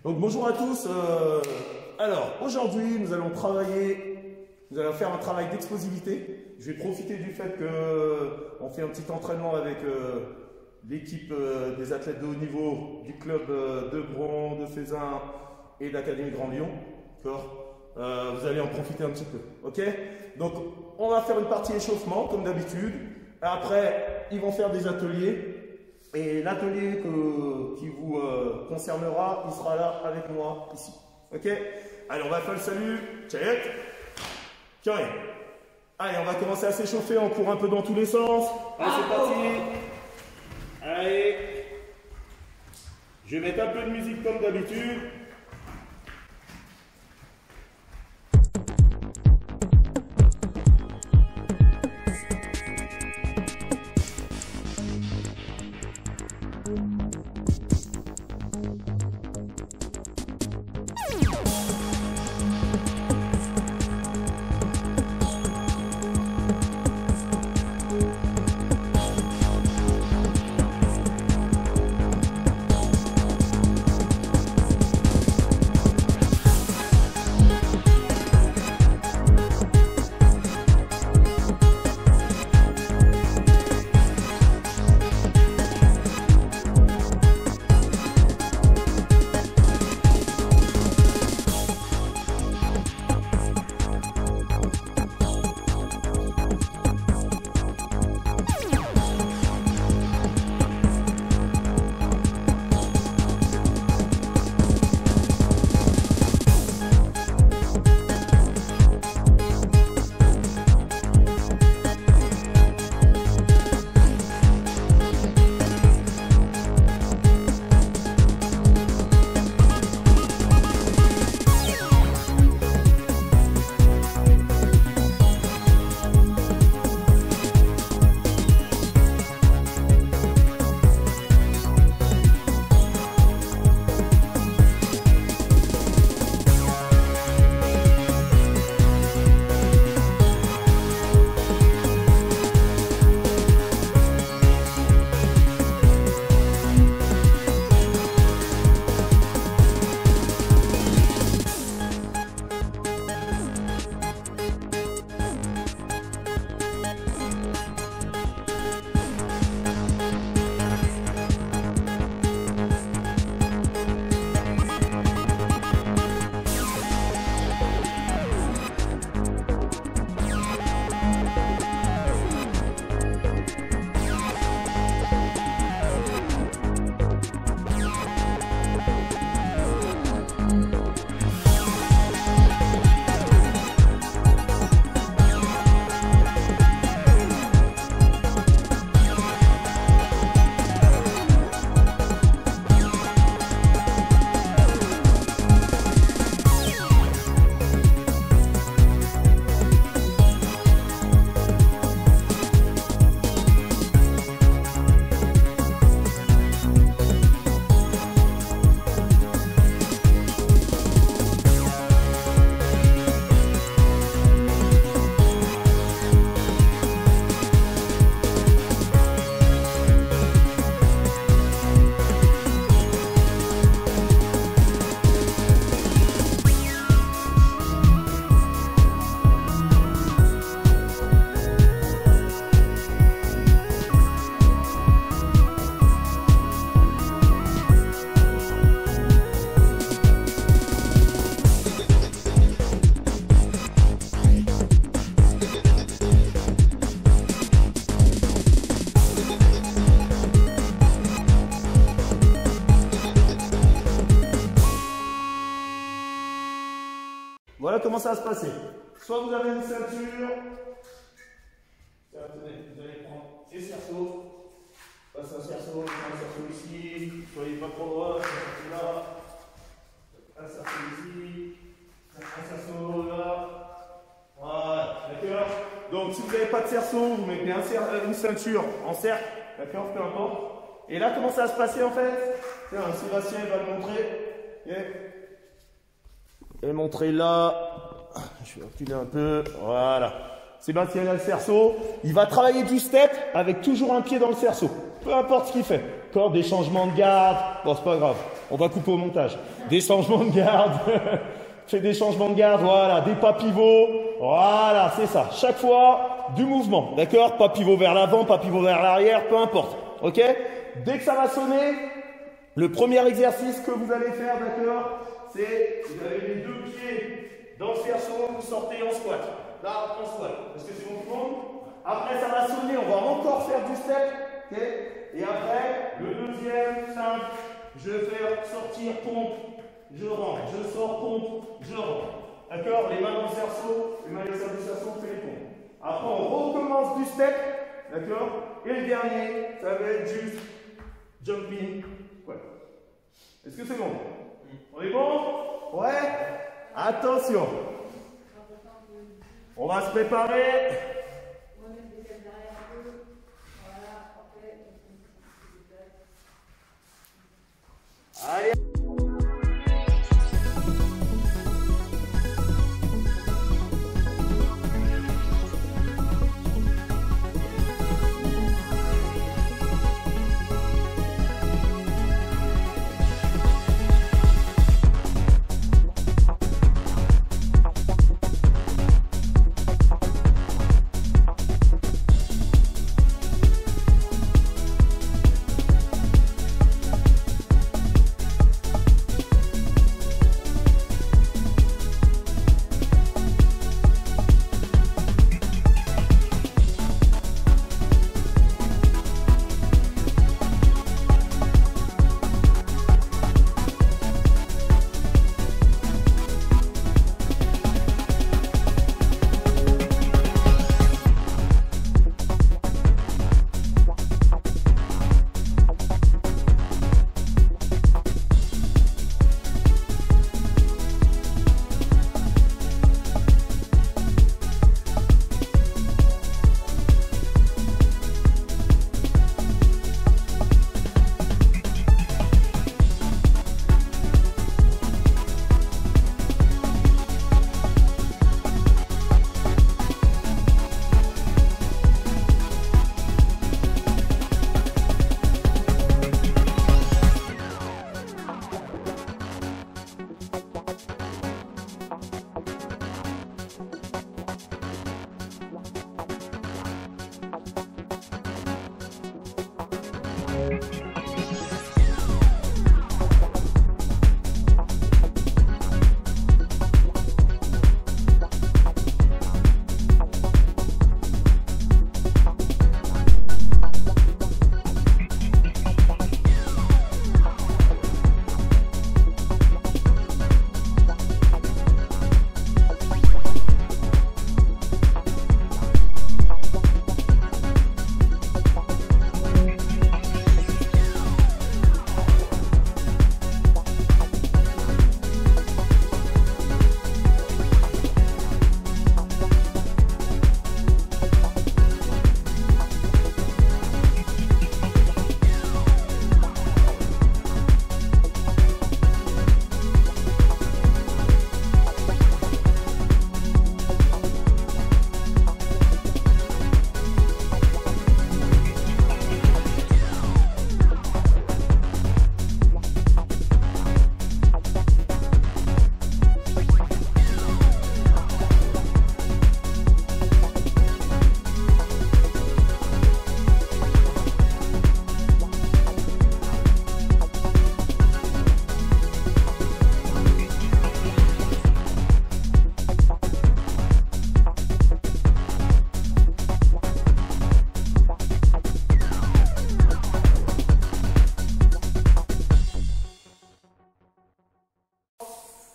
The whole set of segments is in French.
Donc bonjour à tous. Alors aujourd'hui nous allons faire un travail d'explosivité. Je vais profiter du fait qu'on fait un petit entraînement avec l'équipe des athlètes de haut niveau du club de Bron, de Fézin et de l'Académie Grand Lyon. Vous allez en profiter un petit peu. Ok? Donc on va faire une partie échauffement comme d'habitude. Après ils vont faire des ateliers. Et l'atelier qui vous concernera, il sera là avec moi ici. Ok? Allez, on va faire le salut. Check. Carré. Allez, on va commencer à s'échauffer. On court un peu dans tous les sens. Allez, c'est parti. Allez. Je vais mettre un peu de musique comme d'habitude. Voilà comment ça va se passer. Soit vous avez une ceinture. Vous allez prendre ces cerceaux. Passe un cerceau ici. Soyez pas trop droit. Là. Un cerceau ici. Un cerceau là. Voilà. D'accord? Donc si vous n'avez pas de cerceau, vous mettez une ceinture en cercle. D'accord? Peu importe. Et là, comment ça va se passer en fait? Tiens, Sébastien va le montrer. Okay. Et montrer là, je vais reculer un peu, voilà. Sébastien a le cerceau, il va travailler du step avec toujours un pied dans le cerceau, peu importe ce qu'il fait. D'accord, des changements de garde. Bon, c'est pas grave, on va couper au montage. Des changements de garde. Fais des changements de garde, voilà, des pas pivots. Voilà, c'est ça. Chaque fois, du mouvement. D'accord, pas pivot vers l'avant, pas pivot vers l'arrière, peu importe. Ok? Dès que ça va sonner, le premier exercice que vous allez faire, d'accord, c'est vous avez les deux pieds dans le cerceau, vous sortez en squat. Là, en squat. Est-ce que c'est bon tout le monde? Après, ça va sonner, on va encore faire du step. Okay. Et après, le deuxième, simple, je vais faire sortir, pompe, je rentre, je sors, pompe, je rentre. D'accord? Les mains dans le cerceau, les mains dans le cerceau, on fait les pompes. Après, on recommence du step. D'accord? Et le dernier, ça va être juste jumping. Ouais. Est-ce que c'est bon? On est bon? Ouais? Attention. On va se préparer. Allez.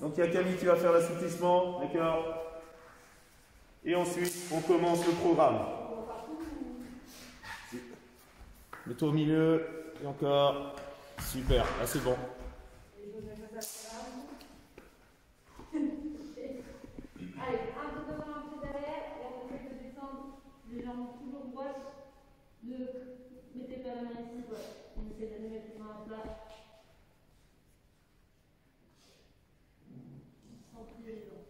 Donc il y a Camille qui va faire l'assouplissement, d'accord? Et ensuite, on commence le programme. Le tour au milieu, et encore. Super, là c'est bon. Allez, un peu devant, un peu derrière, et on essaie de descendre les jambes toujours droites. Ne mettez pas la main ici, voilà. On essaie de mettre les mains à plat. Sans plier les dents.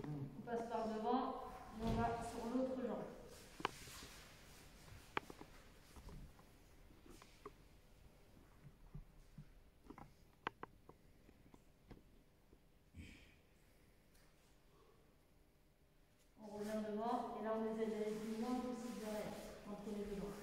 On passe par devant. on essaie d'aller le moins possible derrière, entre les deux jambes.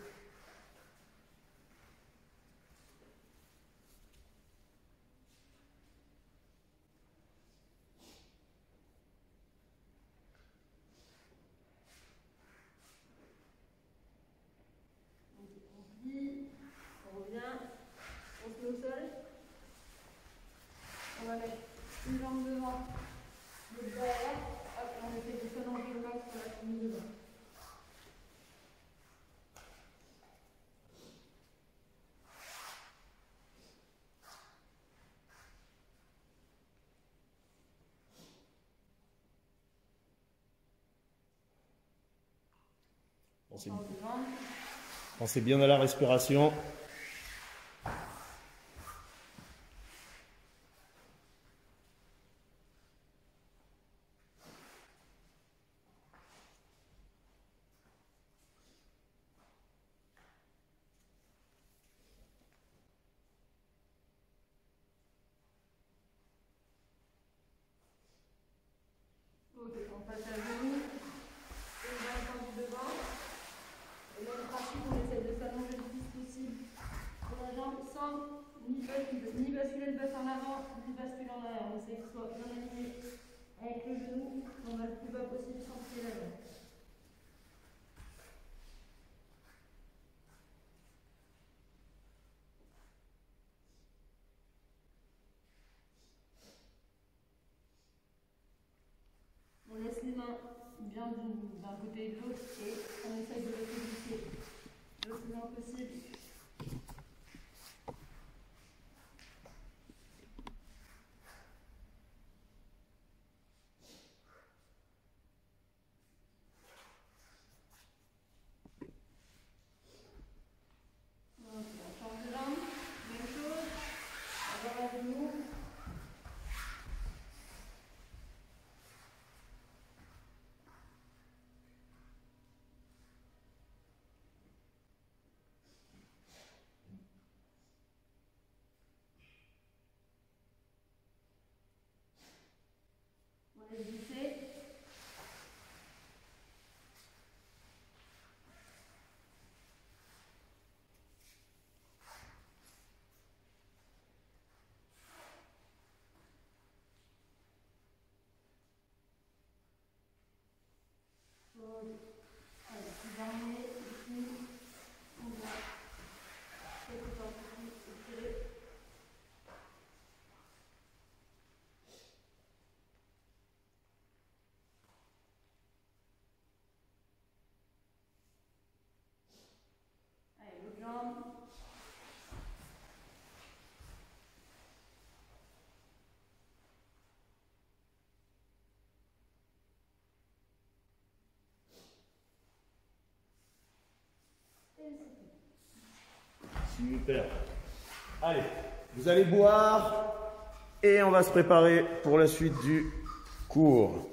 On plie, on revient, on se met au sol. On va mettre une jambe devant, l'autre derrière. Hop, on essaie de se lancer le max pour la chemise devant. Pensez bien à la respiration. Ok, on passe à genoux, et on va attendre devant. Et même principe, on essaie de s'allonger le plus possible sur la jambe sans ni basculer le bassin en avant, ni basculer en arrière. On essaie que ce soit bien aligné avec le genou, on va le plus bas possible sans plier la jambe. On laisse les mains bien d'un côté et de l'autre et on essaye de les modifier le plus loin possible. Donc, on change de jambe, même chose, on va à genoux. On laisse glisser. Allez, dernier, ici, on va quelque temps plus étirer. Allez, l'autre jambe. Super. Allez, vous allez boire et on va se préparer pour la suite du cours.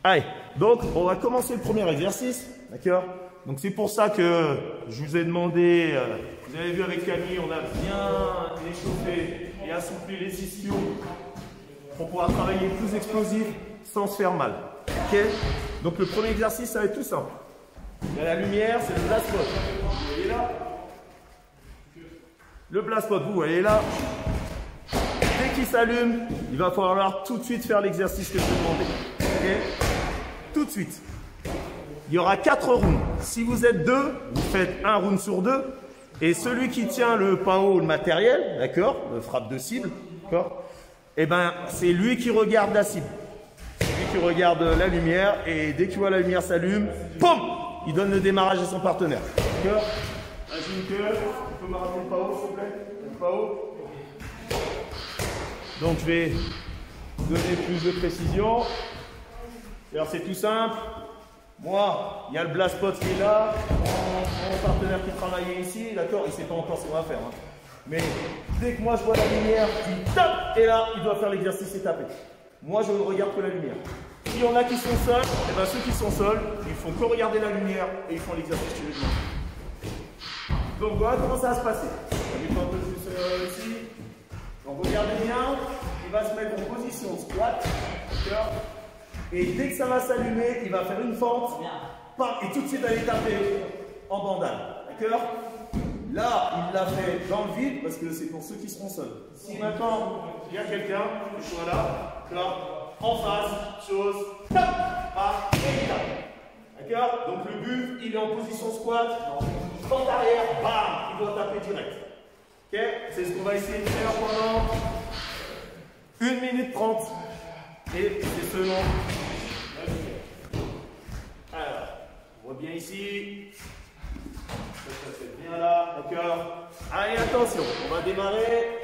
Allez, donc on va commencer le premier exercice, d'accord? Donc c'est pour ça que je vous ai demandé, vous avez vu avec Camille, on a bien échauffé et assoupli les ischios pour pouvoir travailler plus explosif sans se faire mal. Ok? Donc le premier exercice, ça va être tout simple. Il y a la lumière, c'est le blast spot. Vous voyez là? Le blast spot, vous voyez là? Dès qu'il s'allume, il va falloir tout de suite faire l'exercice que je vais demander. Ok? Tout de suite. Il y aura 4 rounds. Si vous êtes 2, vous faites un round sur 2. Et celui qui tient le pinceau, le matériel, d'accord, le frappe de cible, d'accord, et ben c'est lui qui regarde la cible. C'est lui qui regarde la lumière. Et dès qu'il voit la lumière s'allume, POUM, il donne le démarrage à son partenaire. D'accord? Imagine que, tu peux me ramener le pinceau, s'il te plaît? Le pinceau. Donc je vais donner plus de précision. Alors c'est tout simple. Moi, il y a le blast spot qui est là, mon partenaire qui travaillait ici, d'accord, il ne sait pas encore ce qu'on va faire. Hein. Mais dès que moi je vois la lumière qui tape, et là, il doit faire l'exercice et taper. Moi, je ne regarde que la lumière. S'il y en a qui sont seuls, et ben ceux qui sont seuls, ils font que regarder la lumière et ils font l'exercice chez les gens. Donc voilà comment ça va se passer. On est un peu plus ici. Donc regardez bien, il va se mettre en position squat, d'accord. Et dès que ça va s'allumer, il va faire une fente. Et tout de suite aller taper en bandane. D'accord? Là, il l'a fait dans le vide parce que c'est pour ceux qui seront seuls. Si maintenant, il y a quelqu'un, que je sois là, en face, chose, tape, et il tape. D'accord? Donc le but, il est en position squat, fente arrière, bam, il doit taper direct. Ok? C'est ce qu'on va essayer de faire pendant 1 minute 30. Et c'est selon. Alors, on voit bien ici. Ça fait bien là, d'accord? Allez, attention, on va démarrer.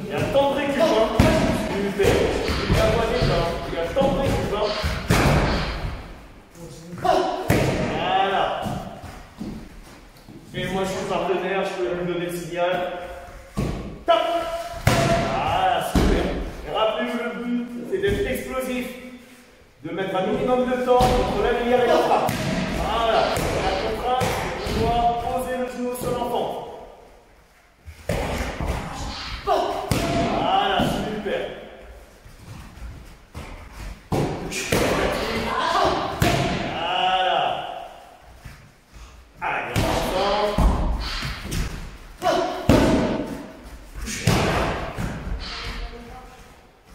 Il y a tant de récup, hein. Il y a tant de récup, Voilà. Et moi, je suis partenaire, je peux lui donner le signal. Top. Voilà, super. Et rappelez-vous, le but, c'est d'être explosif. De mettre un minimum de temps entre la lumière et la frappe. Voilà. La contrainte, c'est de pouvoir poser le genou sur l'enfant. Voilà, super. Voilà. Allez, on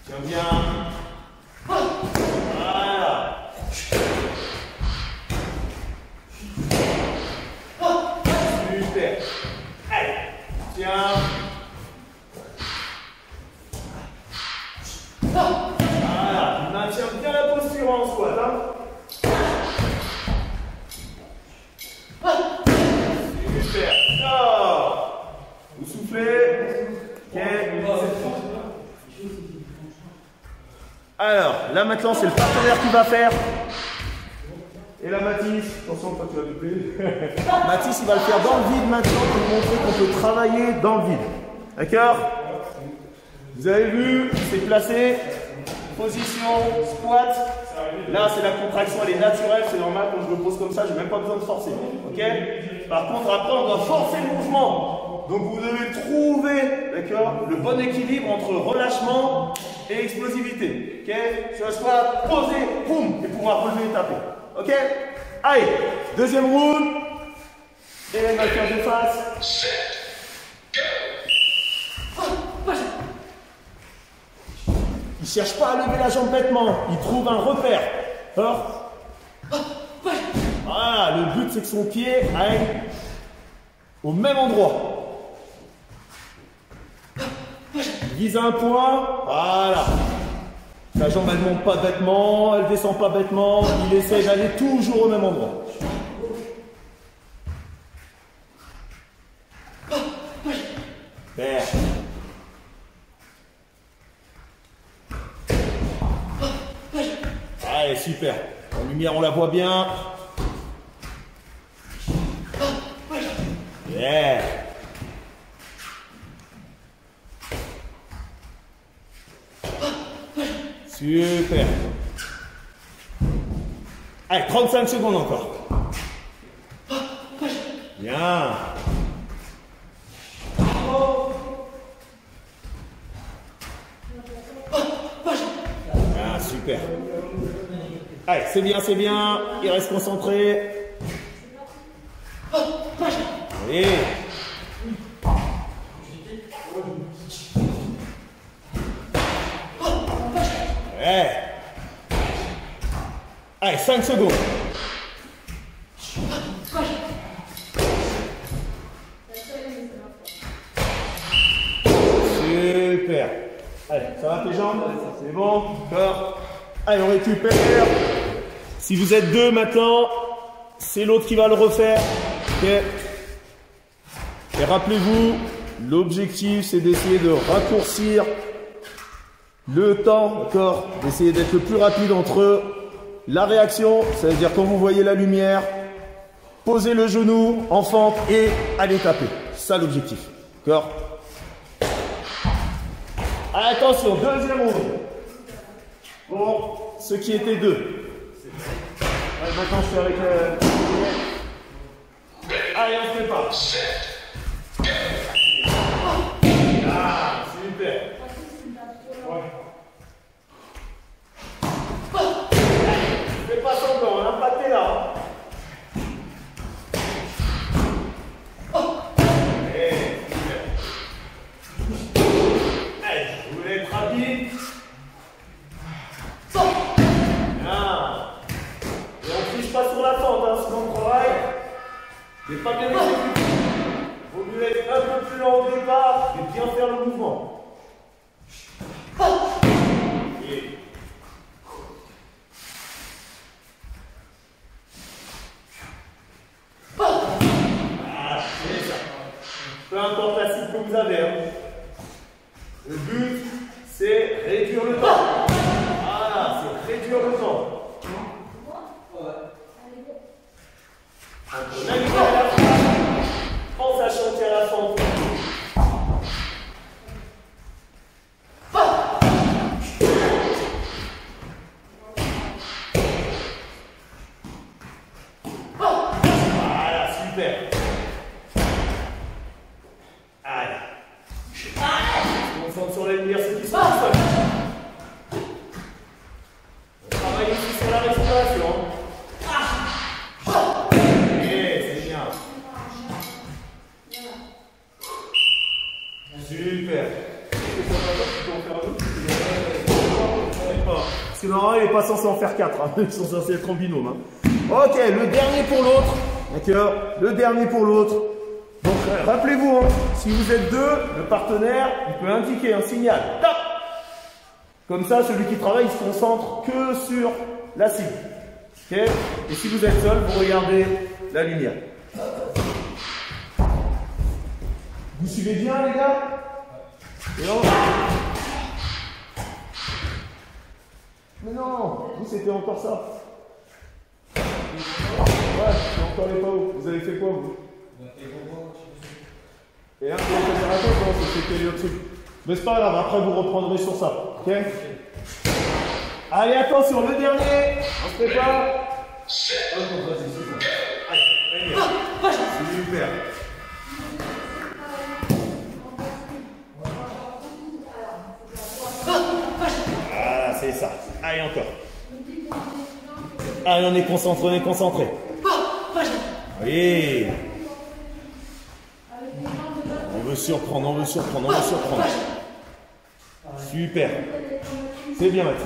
tiens bien. Voilà. Super. Allez, tiens. Voilà, il maintient bien la posture en squat. Super. Oh. Vous soufflez. Ok. Alors, là maintenant, c'est le partenaire qui va faire. Et là, Mathis, attention, toi tu vas doubler. Mathis, il va le faire dans le vide maintenant pour vous montrer qu'on peut travailler dans le vide. D'accord? Vous avez vu, c'est placé. Position, squat. Là, c'est la contraction, elle est naturelle, c'est normal. Quand je me pose comme ça, je n'ai même pas besoin de forcer. Ok? Par contre, après, on doit forcer le mouvement. Donc, vous devez trouver, d'accord, le bon équilibre entre relâchement et explosivité. Ok? Sur le squat, poser, boum, et pouvoir relever et taper. Ok? Allez, deuxième round. Et là, il va faire de face. Il ne cherche pas à lever la jambe bêtement, il trouve un repère. Alors, voilà, le but c'est que son pied aille au même endroit. Il vise un point, voilà. Sa jambe elle ne monte pas bêtement, elle ne descend pas bêtement, il essaie d'aller toujours au même endroit. Super. Allez, super. La lumière, on la voit bien. Yeah. Super. Allez, 35 secondes encore. Bien. Ah, super. Allez, c'est bien, il reste concentré. Allez. Ouais. Allez, 5 secondes. Super. Allez, ça va tes jambes? C'est bon? Encore. Allez, on récupère. Si vous êtes deux maintenant, c'est l'autre qui va le refaire. Okay. Et rappelez-vous, l'objectif c'est d'essayer de raccourcir le temps, d'accord, d'essayer d'être le plus rapide entre la réaction, ça veut dire quand vous voyez la lumière, posez le genou en fente et allez taper. C'est ça l'objectif. D'accord? Attention, deuxième round. Bon, ceux qui étaient deux. Maintenant je suis avec allez, on se prépare. Ah, super. Fais pas semblant, l'impact est là. Allez, vous voulez être rapide. Et on ne triche pas sur la fente, hein, sinon on travaille. Mais pas bien exécuté. Il vaut mieux être un peu plus lent au départ et bien faire le mouvement. Et... Ah, c'est ça. Peu importe la cible que vous avez. Hein. Le but, c'est réduire le temps. Voilà, c'est réduire le temps. On navigue à la fente, en sachant qu'il y a la fente. Voilà, super. Allez. On concentre sur la lumière, ce qui se passe. On travaille aussi sur la respiration. Super. Parce que normalement, il n'est pas censé en faire 4. Hein. Ils sont censés être en binôme. Hein. Ok, le dernier pour l'autre. D'accord. Le dernier pour l'autre. Donc, rappelez-vous, hein, si vous êtes deux, le partenaire, il peut indiquer un signal. Top. Comme ça, celui qui travaille, il se concentre que sur la cible. Ok. Et si vous êtes seul, vous regardez la lumière. Vous suivez bien, les gars? Et on... Mais non, vous c'était encore ça. Ouais, mais encore les pas où. Vous avez fait quoi, vous? Et là, vous avez fait attention, c'était le truc. Mais c'est pas grave, après vous reprendrez sur ça. Ok? Allez, attention, le dernier. On se prépare. Allez, super. Voilà, c'est ça. Allez, encore. Allez, on est concentré, on est concentré. Oui. On veut surprendre, on veut surprendre, on veut surprendre. Super. C'est bien, Mathis.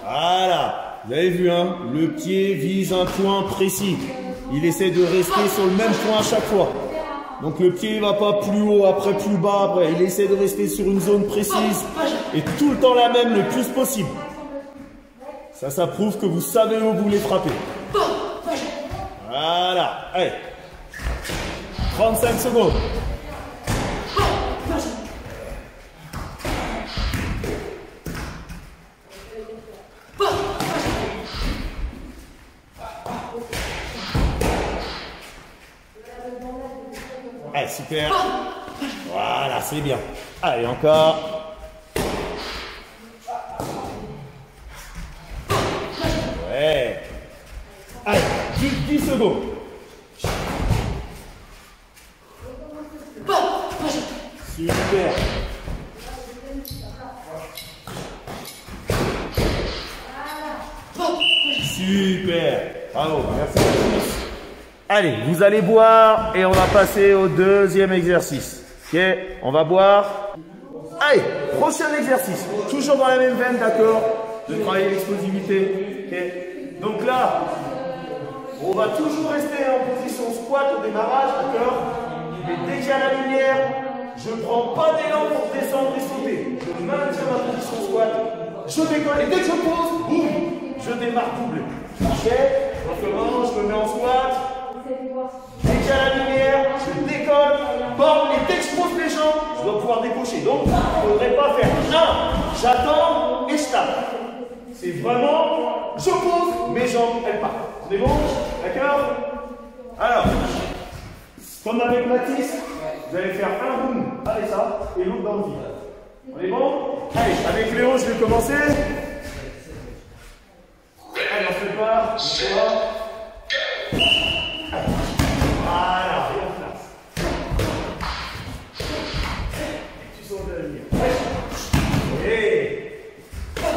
Voilà. Vous avez vu, hein? Le pied vise un point précis. Il essaie de rester sur le même point à chaque fois. Donc le pied ne va pas plus haut, après plus bas, après. Il essaie de rester sur une zone précise et tout le temps la même, le plus possible. Ça prouve que vous savez où vous voulez frapper. Voilà. Allez. 35 secondes. Allez, super. Voilà, c'est bien. Allez, encore. Ouais. Allez, juste 10 secondes. Super. Super. Bravo, merci à tous. Allez, vous allez boire et on va passer au deuxième exercice. Ok, on va boire. Allez, prochain exercice. Toujours dans la même veine, d'accord, de travailler l'explosivité. Ok, donc là, on va toujours rester en position squat au démarrage, d'accord. Et dès qu'il y a la lumière, je ne prends pas d'élan pour descendre et sauter. Je maintiens ma position squat. Je décolle et dès que je pose, boum, je démarre doublé. Ok, donc je me mets en squat. Dès qu'il y a la lumière, je décolle, bam, et dès que je pose les mes jambes, je dois pouvoir décocher. Donc, il ne faudrait pas faire 1, j'attends et je tape. C'est vraiment, je pose, mes jambes, elles partent. On est bon? D'accord? Alors, comme avec Mathis, vous allez faire un round avec ça et l'autre dans le vide. On est bon? Allez, avec Léo, je vais commencer. Allez, on se prépare. Voilà, et on place. Tu sors de la lumière.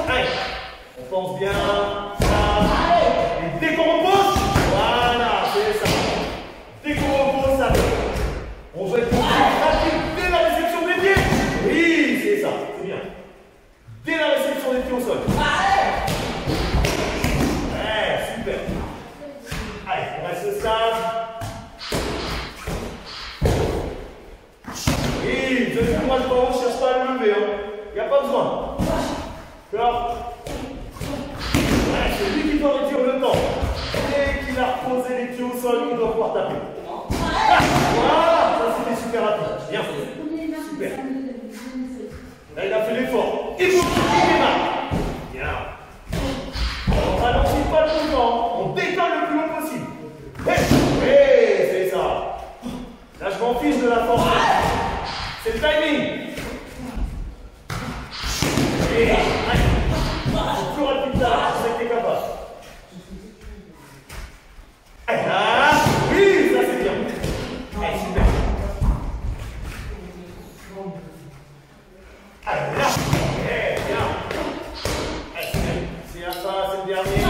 Allez, on pense bien. Et dès qu'on repose, voilà, c'est ça. Dès qu'on repose, ça. On veut être rapide dès la réception des pieds. Oui, c'est ça, c'est bien. Dès la réception des pieds au sol. Ouais, super. Allez, on reste stable. Oui, vous avez le droit de temps, on ne cherche pas à le lever. Il n'y a pas besoin. D'accord? Ouais, c'est lui qui doit réduire le temps. Dès qu'il a reposé les pieds au sol, il doit pouvoir taper. Voilà, ça c'était super rapide. Bien. Super. Là, il a fait l'effort. Il faut qu'il démarre. Bien. On ralentit pas le mouvement. On décolle le plus haut possible. Oui, c'est ça. Là, je m'en fiche de la force. C'est le timing. Et allez. Plus rapide là, je sais que t'es capable. Ah, oui, ça c'est bien. Allez, super. Allez, là. Bien. Allez, c'est la fin, c'est le dernier.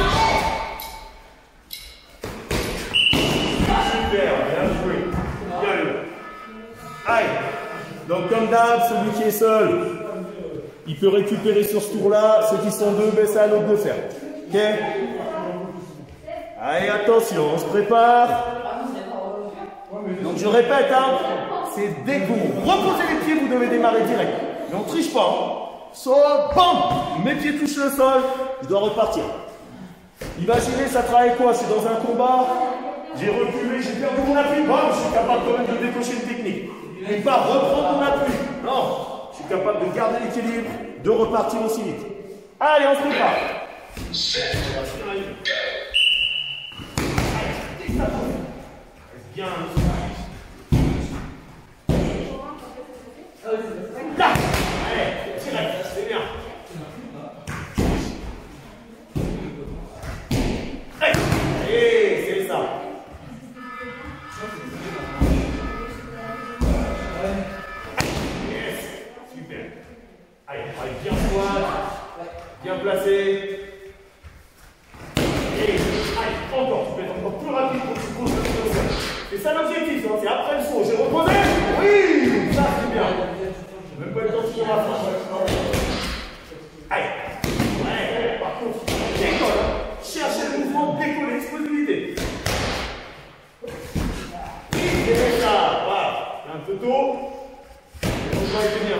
Super, bien joué. Bien joué. Allez. Donc comme d'hab, celui qui est seul, il peut récupérer sur ce tour-là. Ceux qui sont deux, c'est à l'autre de faire. Ok? Allez, attention, on se prépare. Donc je répète, c'est dès que vous reposez les pieds, vous devez démarrer direct. Mais on ne triche pas. Sol, bam! Mes pieds touchent le sol, je dois repartir. Imaginez, ça travaille quoi? Je suis dans un combat, j'ai reculé, j'ai perdu mon appui, bam, je suis capable quand même de décocher une technique. Et pas reprendre mon appui. Non, je suis capable de garder l'équilibre, de repartir aussi vite. Allez, on se prépare. Bien. Là. Allez, direct, c'est bien. Allez, c'est ça. Yes, super. Allez, bien squat, bien placé. Et allez, encore, tu peux être encore plus rapide pour que tu poses le pied au sol. C'est ça l'objectif, c'est après le saut. J'ai reposé. Oui, ça c'est bien. Je ne vais même pas le temps de la fin. Allez, ouais, par contre, décolle. Cherchez le mouvement, décoller, explosivité. Oui, c'est ça, voilà. Un peu tôt. Le mouvement était bien.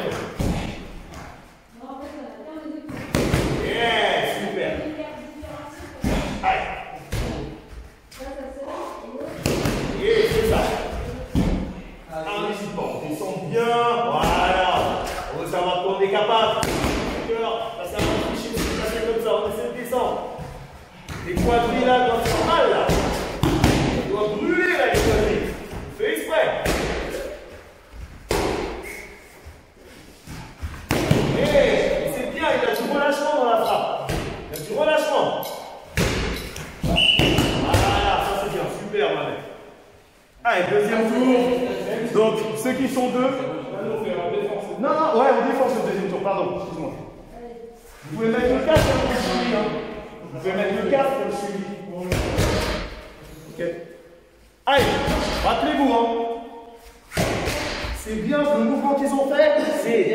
Yeah, super. Allez. Et c'est ça. Un support. On descend bien. Voilà. On veut savoir qu'on est capable. D'accord. Passer un peu de cliché, c'est passer comme ça. On essaie de descendre. Les quadrilles là doivent faire mal là. On doit brûler là les quadrilles. On fait exprès. Et c'est bien, il y a du relâchement dans la frappe. Il y a du relâchement. Voilà, ça c'est bien, super ma mère. Allez, deuxième tour. Donc, ceux qui sont deux. Non, non, ouais, on défense le deuxième tour, pardon, excuse-moi. Vous pouvez mettre le casque pour le suivi. Vous pouvez mettre le casque pour le suivi. Ok. Allez, rappelez-vous, c'est bien le mouvement qu'ils ont fait, c'est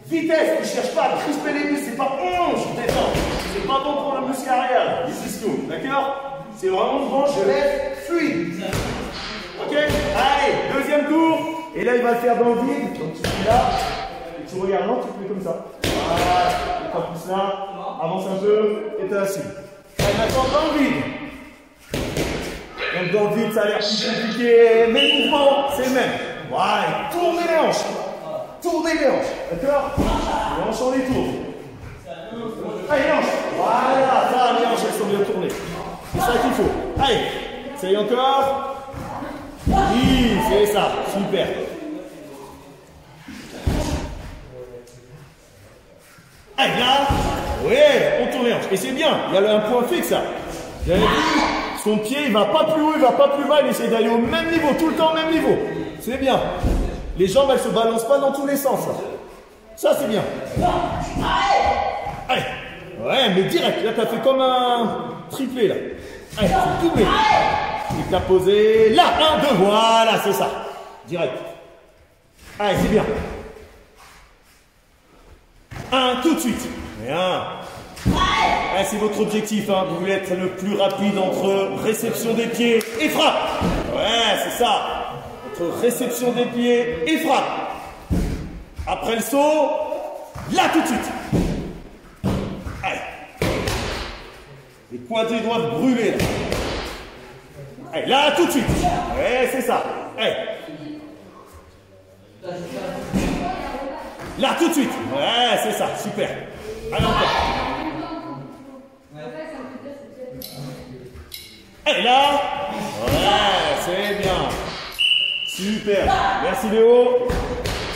vitesse. Ils ne cherchent pas à crisper les muscles, c'est pas je détends. C'est pas bon pour le muscle arrière, les ischios, d'accord? C'est vraiment mouvement, je laisse fluide. Ok? Allez, deuxième tour. Et là, il va le faire dans le vide. Donc, tu es là. Et tu regardes, non, tu fais comme ça. Voilà. Et tu pousses là. Avance un peu. Et tu es assis. Allez, maintenant, dans le vide. Donc, dans le vide, ça a l'air plus compliqué. Mais le mouvement, c'est le même. Voilà. Tournez les hanches. tournez les hanches, d'accord? Les hanches, on les tourne. Allez, les hanches. Voilà, ça, les hanches, elles sont bien tournées. C'est ça qu'il faut. Allez, essayez encore. Oui, c'est ça, super. Allez, là, ouais, on tourne les hanches. Et c'est bien, il y a un point fixe, ça. Vous avez vu, son pied, il va pas plus haut, il va pas plus bas, il essaie d'aller au même niveau, tout le temps au même niveau. C'est bien. Les jambes, elles se balancent pas dans tous les sens. Ça, c'est bien. Allez. Ouais, mais direct. Là, tu as fait comme un triplé, là. Allez, c'est doublé. Tu t'as posé. Là, 1, 2. Voilà, c'est ça. Direct. Allez, c'est bien. 1, tout de suite. Bien. Allez, c'est votre objectif. Hein. Vous voulez être le plus rapide entre réception des pieds et frappe. Ouais, c'est ça. Entre réception des pieds et frappe. Après le saut, là tout de suite. Allez. Les pointés doivent brûler. Là. Allez, là tout de suite. Ouais, c'est ça. Allez. Là tout de suite. Ouais, c'est ça. Super. Allez encore. Allez, là. Ouais, c'est bien. Super. Merci Léo.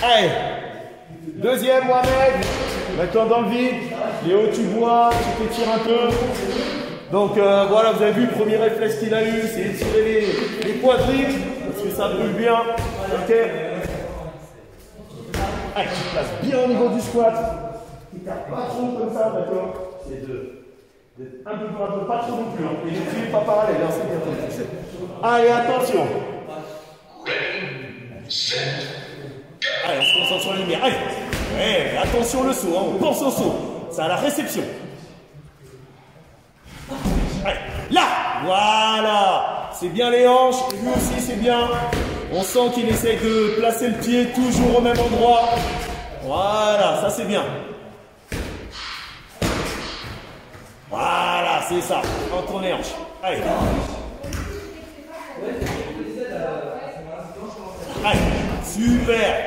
Allez. Deuxième, Mohamed. Maintenant dans le vide. Léo, tu bois, tu t'étires un peu. Donc voilà, vous avez vu le premier réflexe qu'il a eu, c'est étirer les poitrines, parce que ça brûle bien. Ok. Allez, tu te places bien au niveau du squat. Tu tapes pas trop comme ça, d'accord. C'est d'être un peu pas trop non plus. Hein. Et les pieds pas parallèles, hein, c'est bien comme ça. Allez, attention. Allez, on se concentre sur la lumière. Allez. Ouais, attention le saut, hein. On pense au saut. C'est à la réception. Allez, là. Voilà. C'est bien les hanches. Lui aussi, c'est bien. On sent qu'il essaye de placer le pied toujours au même endroit. Voilà, ça c'est bien. Voilà, c'est ça. Entre les hanches. Allez. Allez, super.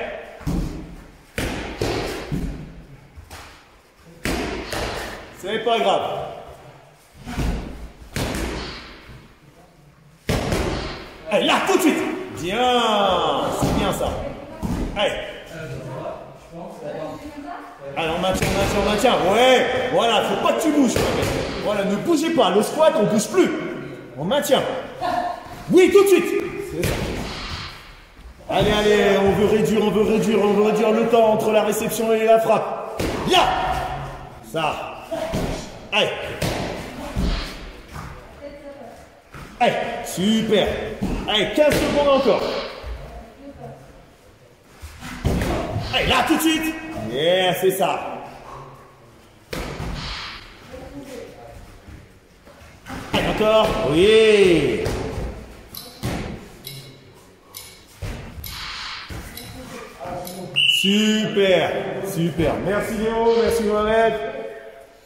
C'est pas grave. Allez, là, tout de suite. Bien. C'est bien ça. Allez. Allez, on maintient. Ouais. Voilà, faut pas que tu bouges. Voilà, ne bougez pas. Le squat, on bouge plus. On maintient. Oui, tout de suite. C'est ça. Allez, on veut réduire le temps entre la réception et la frappe. Bien. Ça. Allez. Allez, super. Allez, 15 secondes encore. Allez, là, tout de suite. Yeah, c'est ça. Allez, encore. Oui. Super. Merci Léo, merci Mohamed.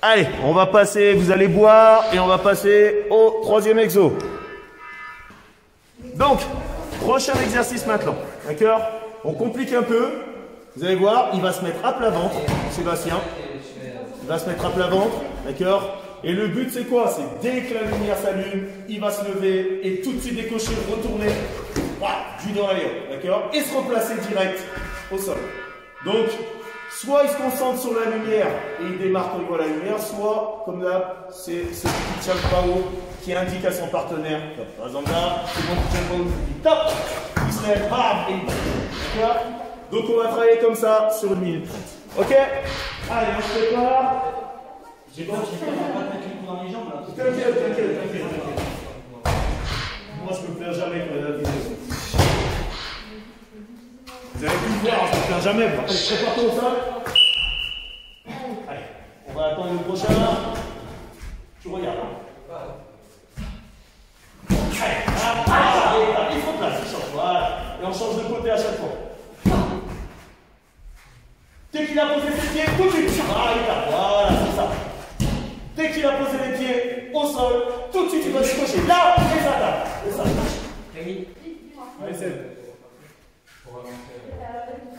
Allez, on va passer, vous allez boire et on va passer au troisième exo. Donc, prochain exercice maintenant, d'accord? On complique un peu. Vous allez voir, il va se mettre à plat ventre, Sébastien. Il va se mettre à plat ventre, d'accord? Et le but c'est quoi? C'est dès que la lumière s'allume, il va se lever et tout de suite décocher, retourner, du dans l'ailleurs, d'accord? Et se replacer direct au sol. Donc, soit il se concentre sur la lumière et il démarre quand il voit la lumière, soit, comme là, c'est ce qui tient le pas haut qui indique à son partenaire. Par exemple là, c'est bon, tu tiens le pas haut, il tape, il se lève, bam, et il tape. D'accord? Donc on va travailler comme ça sur 1 minute 30. Ok? Allez, on se prépare. J'ai pas mettre les coups dans les jambes là. T'inquiète. Moi je peux le faire jamais quand il y a la vidéo. Vous avez pu le voir, je peux le faire jamais. Allez, prépare-toi au sol. Allez, on va attendre le prochain. Tu regardes. Allez, il faut place, il change. Voilà. Et on change de côté à chaque fois. Dès qu'il a posé ses pieds, tout de suite. Voilà, c'est ça. Dès qu'il a posé les pieds au sol, tout de suite il va décocher. Là, et ça tape. Et ça. Camille. Allez, c'est.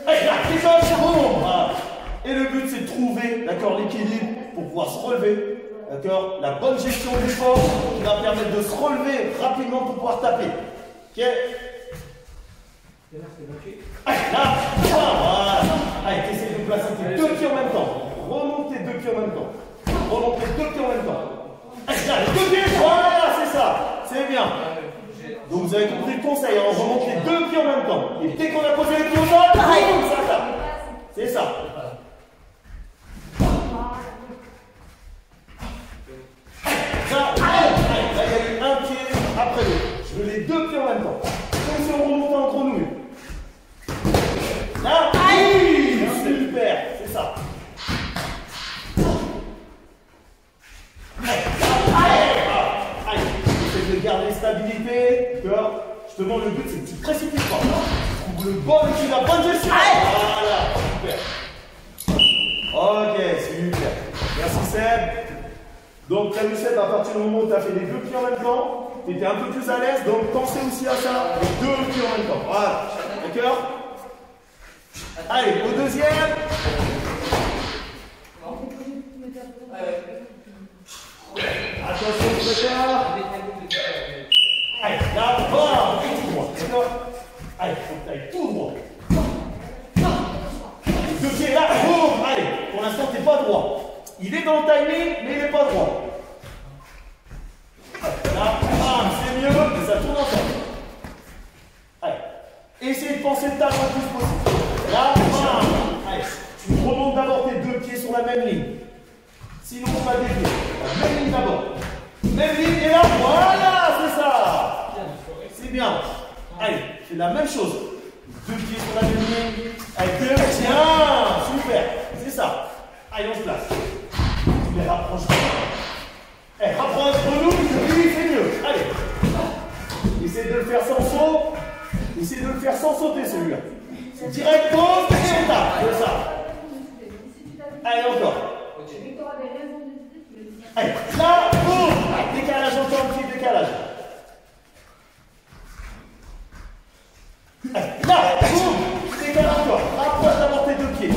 Allez, là, les jambes, c'est bon. trouver, d'accord, l'équilibre pour pouvoir se relever. D'accord? La bonne gestion du corps qui va permettre de se relever rapidement pour pouvoir taper. Ok? Allez, là, voilà. Allez, essaye de placer tes deux pieds en même temps. Remonte tes deux pieds en même temps. Remonte tes deux pieds en même temps. Allez, là, les deux pieds, voilà, c'est ça. C'est bien. Donc vous avez compris le conseil, on remonte les deux pieds en même temps. Et dès qu'on a posé les pieds au sol, boum, ça tape. C'est ça. Là, il y a eu un pied après l'autre. Je veux les deux pieds en même temps. Comme si on remontait en grenouille. Là, oui, super, c'est ça. Allez, essaye de garder stabilité. Justement, le but, c'est que tu ne précipites pas. Trouve le bon équilibre, la bonne gestion. Voilà, super. Ok, super. Merci Seb. Donc, tu as vu Seb, à partir du moment où tu as fait les deux pieds en même temps, tu étais un peu plus à l'aise. Donc, pensez aussi à ça, les deux pieds en même temps. Voilà. D'accord? Allez, au deuxième. Attention, je prépare. Allez, là, voilà, tout droit. D'accord? Allez, faut que tu ailles tout droit. Les deux pieds là, boum. Allez, pour l'instant, tu n'es pas droit. Il est dans le timing, mais il n'est pas droit. Là, bam, c'est mieux, mais ça tourne ensemble. Allez, essayez de penser le talon le plus possible. Là, bam. Allez, tu remontes d'abord tes deux pieds sur la même ligne. Sinon, on va dévier. La même ligne d'abord. Même ligne, et là, voilà, c'est ça. C'est bien. Allez, fais la même chose. Deux pieds sur la même ligne. Allez, deux, tiens, super. C'est ça. Allez, on se place. Tu les rapproches bien. Eh, rapproche-nous, oui, c'est mieux. Allez. Essaye de le faire sans saut. Essaye de le faire sans sauter, celui-là. Direct pause, et on tape. C'est ça. Allez, encore. Allez, là, boum. Allez, décalage, encore un petit décalage. Allez, là, boum. Décalage encore. Rapproche d'abord tes deux pieds.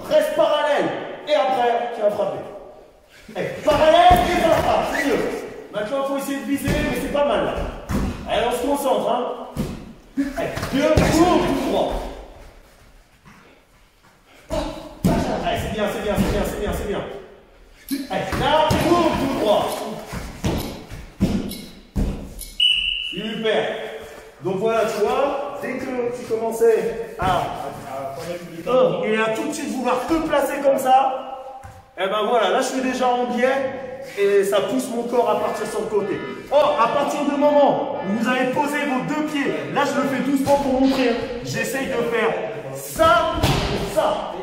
Reste parallèle. Et après, tu vas frapper. Allez, parallèle et ça frappe, c'est mieux. Maintenant, il faut essayer de viser, mais c'est pas mal là. Allez, on se concentre, hein. Allez, deux, boum, tout droit. Allez, c'est bien, c'est bien, c'est bien, c'est bien, c'est bien. Allez, là, boum, tout droit. Super. Donc voilà, tu vois, dès que tu commençais et à tout de suite vouloir te placer comme ça, et ben voilà, là je suis déjà en biais et ça pousse mon corps à partir sur le côté. Or, à partir du moment où vous avez posé vos deux pieds, là je le fais doucement pour montrer, j'essaye de faire ça et ça.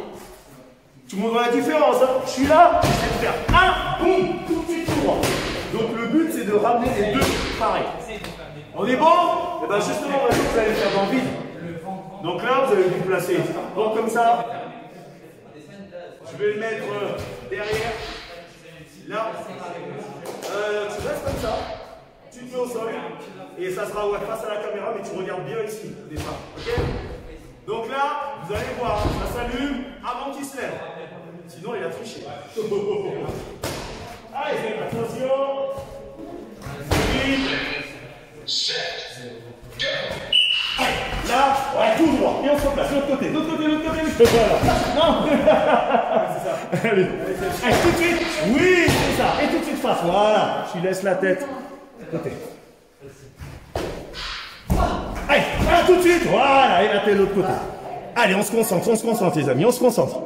Tout le monde voit la différence, hein? Je suis là, j'essaie de faire un, boum, tout de suite tout droit. Donc le but c'est de ramener les deux pareil. On est bon? Et bien justement, vous allez le faire dans le vide. Donc là, vous allez vous placer donc comme ça. Je vais le mettre derrière. Là. Tu restes comme ça. Tu te mets au sol. Et ça sera face à la caméra, mais tu regardes bien ici, des pas. Ok? Donc là, vous allez voir, ça s'allume avant qu'il se lève. Sinon, il a triché. Allez, attention. Allez, là, ouais, tout droit. Et on se replace. L'autre côté, l'autre côté, l'autre côté. Voilà. Non. C'est ça. Allez, tout de suite. Oui, c'est ça. Et tout de suite face. Voilà. Tu laisses la tête. Côté. Allez, tout de suite. Voilà. Et la tête de l'autre côté. Allez, on se concentre, les amis. On se concentre.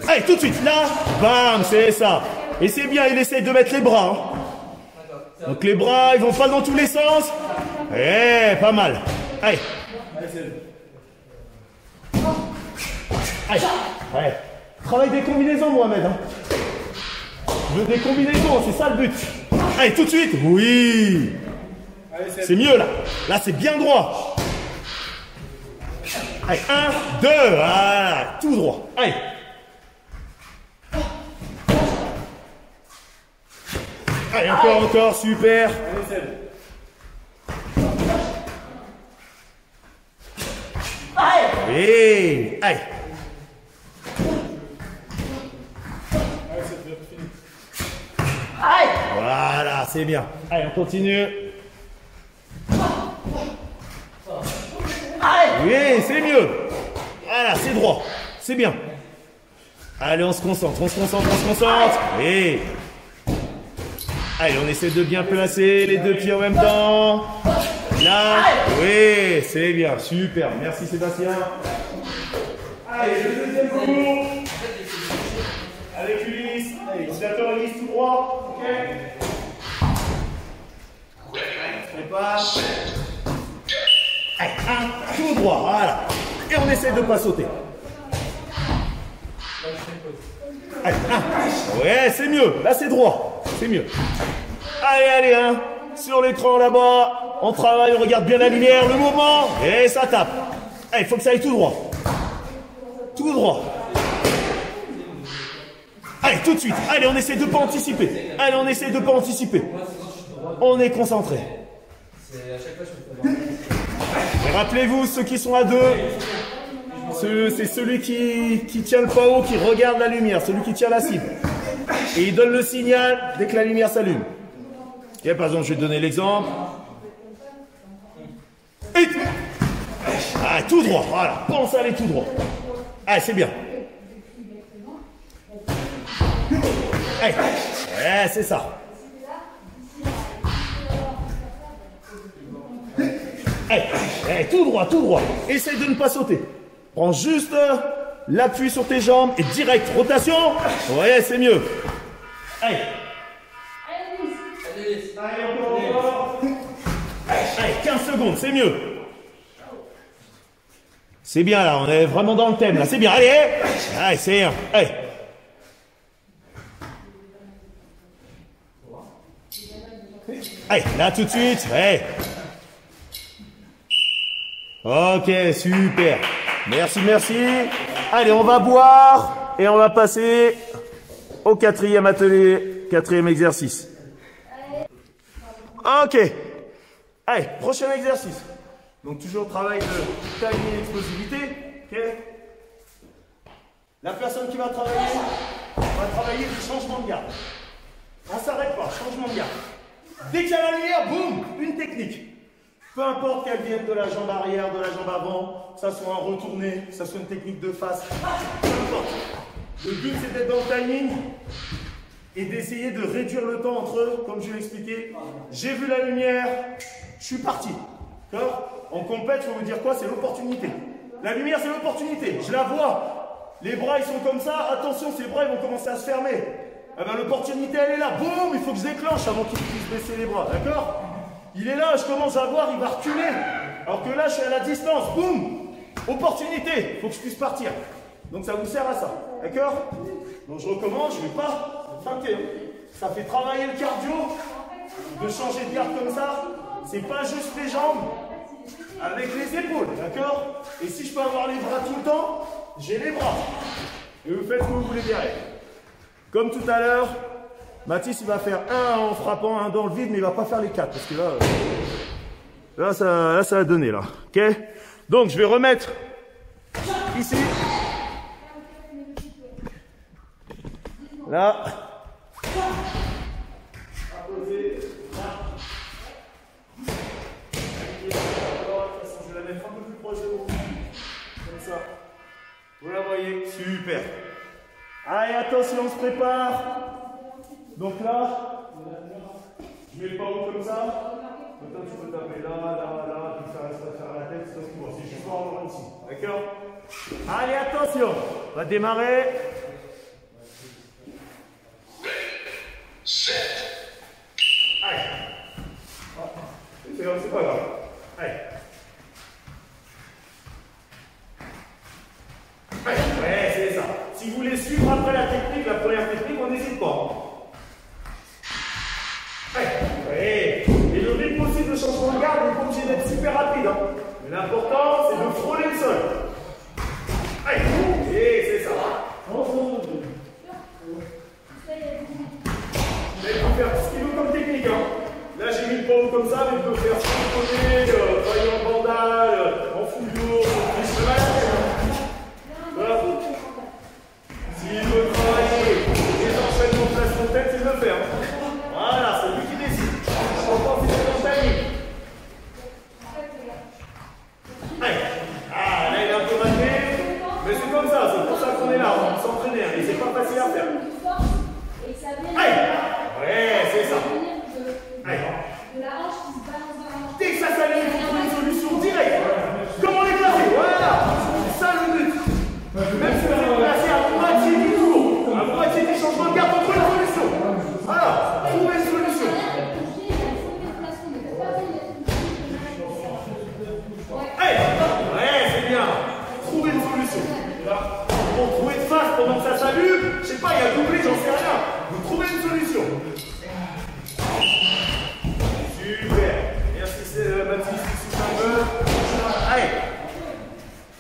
Allez, tout de suite. Là, bam, c'est ça. Et c'est bien, il essaie de mettre les bras. Hein. Donc les bras, ils vont pas dans tous les sens. Eh, pas mal. Allez. Allez. Allez. Travaille des combinaisons, Mohamed. Hein. Je veux des combinaisons, c'est ça le but. Allez, tout de suite. Oui. C'est mieux là. Là, c'est bien droit. Allez, 1, 2. Voilà. Tout droit. Allez. Allez, encore, super. Allez, allez. Voilà, c'est bien. Allez, on continue. Oui, c'est mieux. Voilà, c'est droit. C'est bien. Allez, on se concentre, on se concentre, on se concentre. Oui. Allez, on essaie de bien placer les deux pieds en même temps. Là. Oui, c'est bien. Super. Merci Sébastien. Allez, le deuxième cours. Avec Ulysse. Allez, utilisateur Ulysse tout droit. Ok. On se prépare. Allez, un, tout droit. Voilà. Et on essaie de ne pas sauter. Allez, un. Ouais, c'est mieux. Là, c'est droit. C'est mieux. Allez, allez, hein. Sur l'écran là-bas. On travaille, on regarde bien la lumière, le mouvement. Et ça tape. Allez, il faut que ça aille tout droit. Tout droit. Allez, tout de suite. Allez, on essaie de ne pas anticiper. Allez, on essaie de ne pas anticiper. On est concentré. Et rappelez-vous, ceux qui sont à deux, c'est celui qui tient le pao, qui regarde la lumière, celui qui tient la cible. Et il donne le signal dès que la lumière s'allume. Okay, par exemple, je vais te donner l'exemple. Ah, tout droit, voilà. Pense à aller tout droit. Allez, c'est bien. Allez. Ouais, c'est ça. Allez, allez, tout droit, tout droit. Essaye de ne pas sauter. Prends juste l'appui sur tes jambes et direct. Rotation. Ouais, c'est mieux. Allez. Allez, encore. Allez, 15 secondes, c'est mieux. C'est bien là, on est vraiment dans le thème là. C'est bien, allez. Allez, c'est bien. Allez. Allez, là tout de suite. Allez. Ok, super. Merci, merci. Allez, on va boire et on va passer au quatrième atelier, quatrième exercice. Ok. Allez, prochain exercice. Donc toujours travail de timing et explosivité. Okay. La personne qui va travailler du changement de garde. On ne s'arrête pas, changement de garde. Dès qu'il y a la lumière, boum, une technique. Peu importe qu'elle vienne de la jambe arrière, de la jambe avant, que ça soit un retourné, que ça soit une technique de face, peu importe. Le but c'est d'être dans le timing et d'essayer de réduire le temps entre eux, comme je l'ai expliqué. J'ai vu la lumière, je suis parti. D'accord ? En compète, il faut vous dire quoi? C'est l'opportunité. La lumière, c'est l'opportunité. Je la vois. Les bras, ils sont comme ça. Attention, ces bras, ils vont commencer à se fermer. Eh ben, l'opportunité, elle est là. Boum, il faut que je déclenche avant qu'il puisse baisser les bras. D'accord? Il est là, je commence à voir, il va reculer. Alors que là, je suis à la distance. Boum! Opportunité. Il faut que je puisse partir. Donc, ça vous sert à ça. D'accord? Donc, je recommence. Je ne vais pas feinter. Ça fait travailler le cardio. De changer de garde comme ça. C'est pas juste les jambes. Avec les épaules. D'accord? Et si je peux avoir les bras tout le temps, j'ai les bras. Et vous faites ce que vous voulez derrière. Comme tout à l'heure, Mathis il va faire un en frappant, un dans le vide, mais il ne va pas faire les quatre. Parce que là, ça va donner là. Ok? Donc je vais remettre ici. Là. Poser. Là. De toute façon, je vais la mettre un peu plus proche de vous. Comme ça. Vous la voyez? Super. Allez, attention, on se prépare. Donc là, je mets le pao comme ça. Maintenant, tu peux taper là, puis ça reste à faire la tête, c'est ce que c'est juste pour avoir ici. D'accord? Allez, attention. On va démarrer. 7. Allez. C'est pas grave. Allez. Ouais, c'est ça. Si vous voulez suivre après la technique, la première technique, on n'hésite pas. Ouais. Et le rythme aussi de changement de garde, il faut obligé d'être super rapide. Hein. Mais l'important, c'est de frôler le sol. Allez. Et c'est ça. Mais il faut faire ce qu'il veut comme technique. Hein. Là, j'ai mis le pao comme ça, mais il peut faire sur le côté, travailler en bandale, en full dos, en cheval. Voilà. S'il veut travailler les enchaînements de place de tête, il le fait. Hein.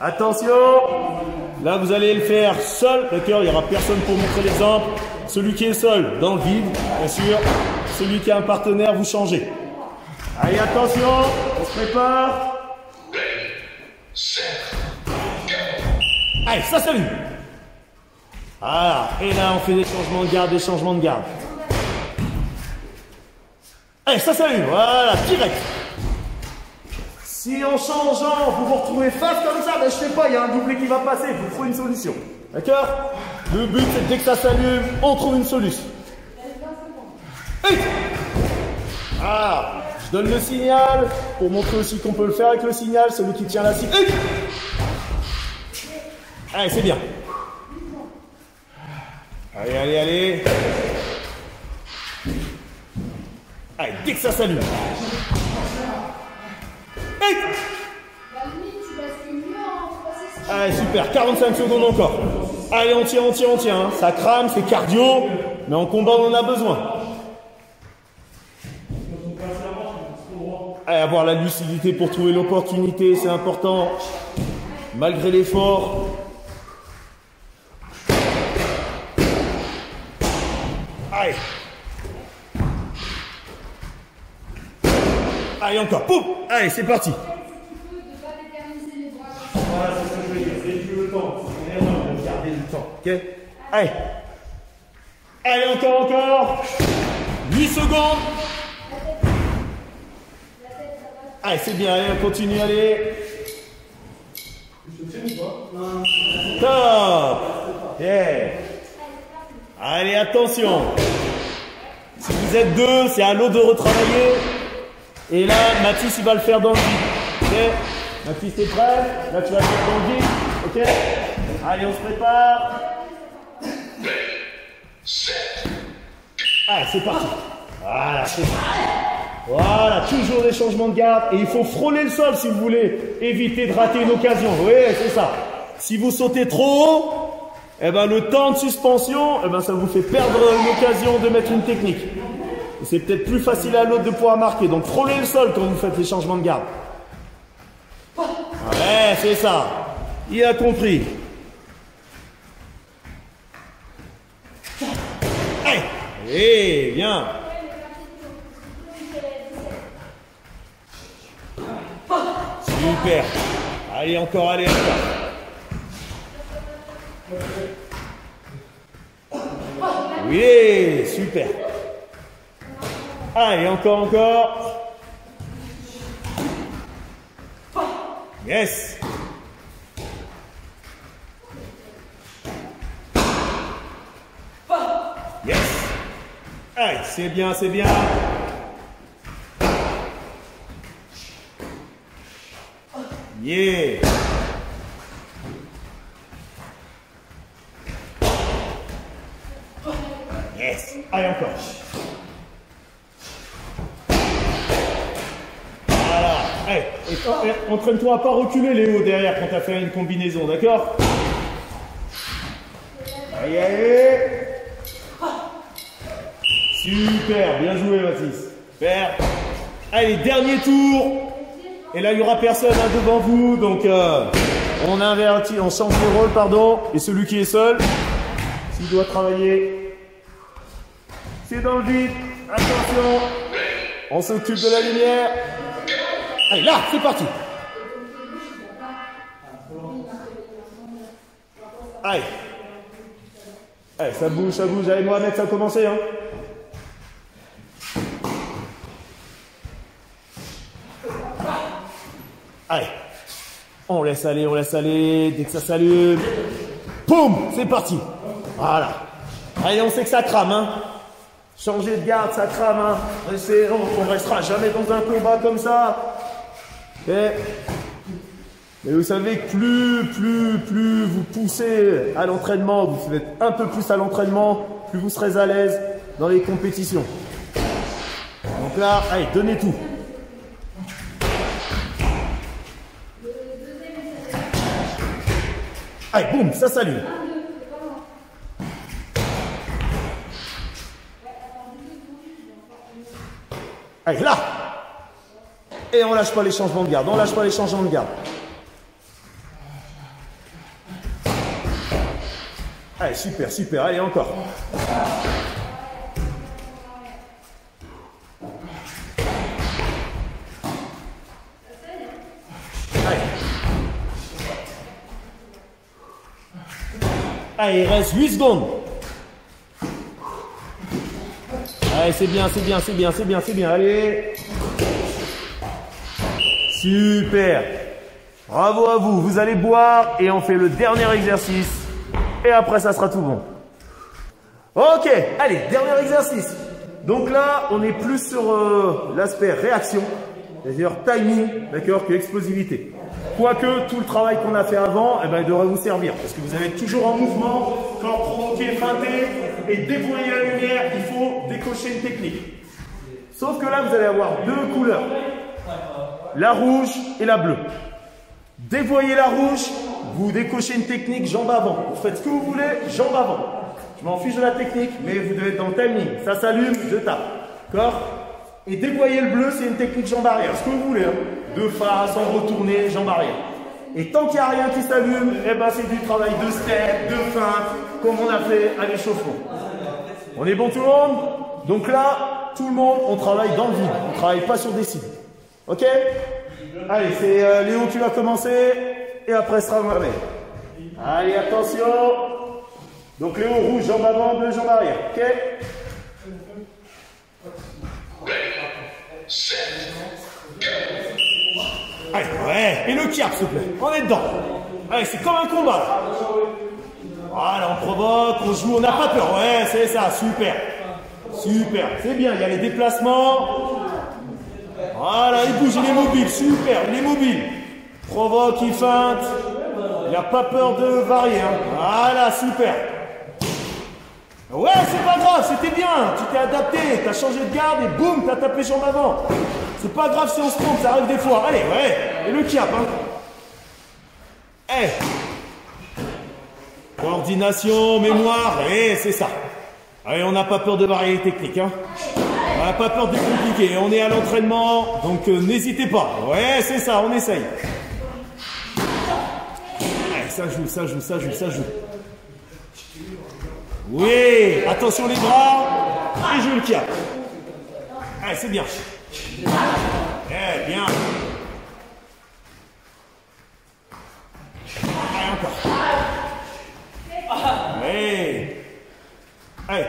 Attention. Là, vous allez le faire seul, d'accord? Il n'y aura personne pour montrer l'exemple. Celui qui est seul, dans le vide, bien sûr. Celui qui a un partenaire, vous changez. Allez, attention, on se prépare. Allez, ça salue. Voilà, et là, on fait des changements de garde, des changements de garde. Allez, ça salue, voilà, direct. Si en changeant, vous vous retrouvez face comme ça, ben je sais pas, il y a un doublé qui va passer, il faut trouver une solution. D'accord? Le but, c'est dès que ça s'allume, on trouve une solution. Hey, ah, je donne le signal pour montrer aussi qu'on peut le faire avec le signal, celui qui tient la cible. Hey, allez, c'est bien. Allez, allez, allez. Allez, dès que ça s'allume. Hey, allez, super, 45 secondes encore. Allez, on tient, on tient, on tient. Hein. Ça crame, c'est cardio, mais en combat, on en a besoin. Allez, avoir la lucidité pour trouver l'opportunité, c'est important. Malgré l'effort. Allez. Allez, encore. Pouf. Allez, c'est parti. Voilà, c'est ce que je veux dire. Réduis le temps. C'est une erreur de garder le temps. Ok? Allez. Allez, encore, encore. 8 secondes. Allez, c'est bien. Allez, on continue. Allez. Top. Yeah. Allez, attention. Si vous êtes deux, c'est à l'autre de retravailler. Et là, Mathis, il va le faire dans le vide. Ok? Mathis, t'es prêt? Là, tu vas le faire dans le vide. Ok? Allez, on se prépare. Allez, c'est parti. Voilà, c'est parti. Voilà, toujours des changements de garde. Et il faut frôler le sol si vous voulez éviter de rater une occasion. Oui, c'est ça. Si vous sautez trop haut, eh ben, le temps de suspension, eh ben, ça vous fait perdre une occasion de mettre une technique. C'est peut-être plus facile à l'autre de pouvoir marquer. Donc, frôlez le sol quand vous faites les changements de garde. Ouais, c'est ça. Il a compris. Allez, allez, bien. Super. Allez, encore, allez, encore. Oui, super. Allez, encore, encore. Yes. Yes. Allez, c'est bien, c'est bien. Yeah. Yes. Allez, encore. Voilà. Allez, entraîne-toi à pas reculer, Léo, derrière quand tu as fait une combinaison, d'accord? Allez, allez. Super, bien joué, Mathis. Super. Allez, dernier tour. Et là, il n'y aura personne devant vous, donc on invertit, on change les rôles, pardon. Et celui qui est seul, s'il doit travailler, c'est dans le vide. Attention, on s'occupe de la lumière. Allez, là, c'est parti. Allez. Allez, ça bouge, ça bouge. Allez, Mohamed, ça a commencé, hein. Allez, on laisse aller, dès que ça s'allume, boum, c'est parti. Voilà. Allez, on sait que ça crame, hein. Changer de garde, ça crame, hein. On restera jamais dans un combat comme ça. Okay. Mais vous savez que plus vous poussez à l'entraînement, vous faites un peu plus à l'entraînement, plus vous serez à l'aise dans les compétitions. Donc là, allez, donnez tout. Allez, boum, ça s'allume. Allez, là. Et on lâche pas les changements de garde, on lâche pas les changements de garde. Allez, super, super. Allez, encore. Allez. Allez, il reste 8 secondes. Allez, c'est bien, c'est bien, c'est bien, c'est bien, c'est bien. Allez. Super. Bravo à vous. Vous allez boire et on fait le dernier exercice. Et après, ça sera tout bon. Ok, allez, dernier exercice. Donc là, on est plus sur l'aspect réaction, c'est-à-dire timing, d'accord, que explosivité. Quoique tout le travail qu'on a fait avant, eh ben, il devrait vous servir. Parce que vous allez être toujours en mouvement, corps provoqué, feinté, et déployer la lumière, il faut décocher une technique. Sauf que là, vous allez avoir deux couleurs, la rouge et la bleue. Dévoyez la rouge, vous décochez une technique jambe avant. Vous faites ce que vous voulez, jambe avant. Je m'en fiche de la technique, mais vous devez être dans le timing. Ça s'allume, je tape. D'accord? Et dévoyer le bleu, c'est une technique jambe arrière. Ce que vous voulez. Hein. De face, en retourné, jambe arrière. Et tant qu'il n'y a rien qui s'allume, eh ben c'est du travail de step, de feinte, comme on a fait à l'échauffement. On est bon tout le monde? Donc là, tout le monde, on travaille dans le vide. On ne travaille pas sur des cibles. Ok? Allez, c'est Léo, tu vas commencer. Et après, ce sera Mohamed. Allez, attention. Donc Léo, rouge, jambe avant, bleu, jambe arrière. Ok? Allez, ouais. Et le kiap, s'il te plaît. On est dedans. Allez, c'est comme un combat. Là. Voilà, on provoque, on joue, on n'a pas peur. Ouais, c'est ça, super. Super, c'est bien, il y a les déplacements. Voilà, il bouge, il est mobile, super, il est mobile. Provoque, il feinte. Il n'a pas peur de varier. Hein. Voilà, super. Ouais, c'est pas grave, c'était bien. Tu t'es adapté, tu as changé de garde et boum, tu as tapé jambe avant. C'est pas grave si on se trompe, ça arrive des fois. Allez, ouais, et le kiap. Hein. Hey. Coordination, mémoire, et c'est ça. Allez, on n'a pas peur de varier les techniques. Hein. On n'a pas peur de compliquer. On est à l'entraînement, donc n'hésitez pas. Ouais, c'est ça, on essaye. Allez, ça joue, ça joue, ça joue, ça joue. Oui, attention les bras, et joue le kiap. Allez, c'est bien. Eh, bien. Allez, encore. Oui. Allez.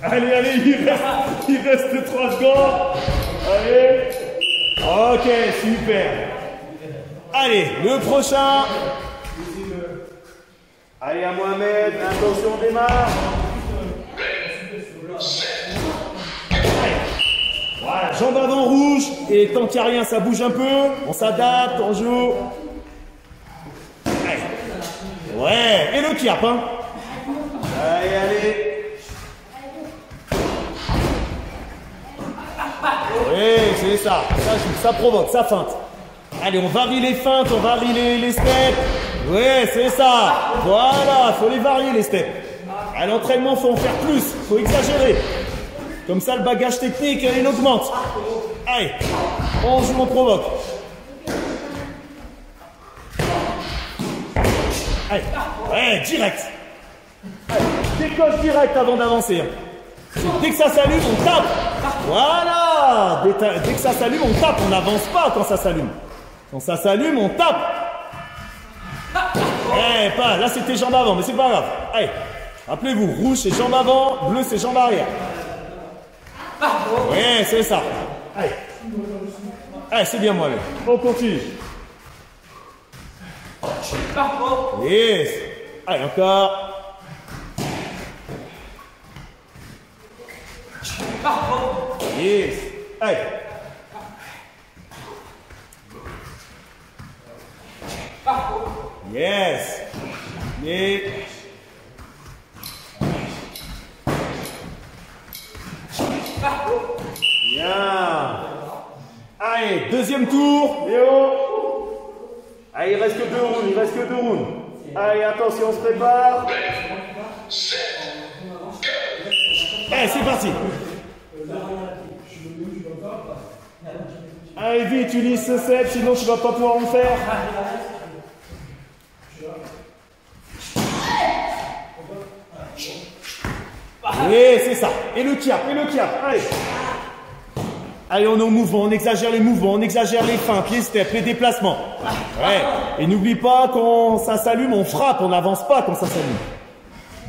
Allez, allez, il reste 3 secondes. Allez. Ok, super. Allez, le prochain. Allez, à Mohamed. Attention, on démarre. Voilà, jambe avant rouge. Et tant qu'il n'y a rien, ça bouge un peu. On s'adapte, on joue. Allez. Ouais, et le kiap, hein. Allez, allez. Oui, c'est ça. Ça joue, ça provoque, ça feinte. Allez, on varie les feintes, on varie les steps. Oui, c'est ça. Voilà, il faut les varier les steps. À l'entraînement, il faut en faire plus. Il faut exagérer. Comme ça, le bagage technique, il augmente. Allez, on joue, on provoque. Allez, ouais, direct. Allez, décoche direct avant d'avancer. Dès que ça s'allume, on tape. Voilà. Dès que ça s'allume, on tape. On n'avance pas quand ça s'allume. Quand ça s'allume, on tape. Eh, pas. Là, c'était jambe avant, mais c'est pas grave. Allez. Rappelez-vous, rouge, c'est jambe avant. Bleu, c'est jambe arrière. Oui, c'est ça. Allez. Allez, c'est bien, moi. On continue. Yes. Allez, encore. Yes. Allez. Yes. Et... Bien. Allez, deuxième tour. Léo. Allez, il reste que 2 rounds. Il reste que 2 rounds. Allez, attention, on se prépare. Allez, c'est parti. Allez, vite, utilise ce step, sinon tu vas pas pouvoir en faire. Oui, c'est ça. Et le kiap, Allez. Allez, on est au mouvement, on exagère les mouvements, on exagère les feintes, les steps, les déplacements. Ouais. Et n'oublie pas, quand ça s'allume, on frappe, on n'avance pas quand ça s'allume.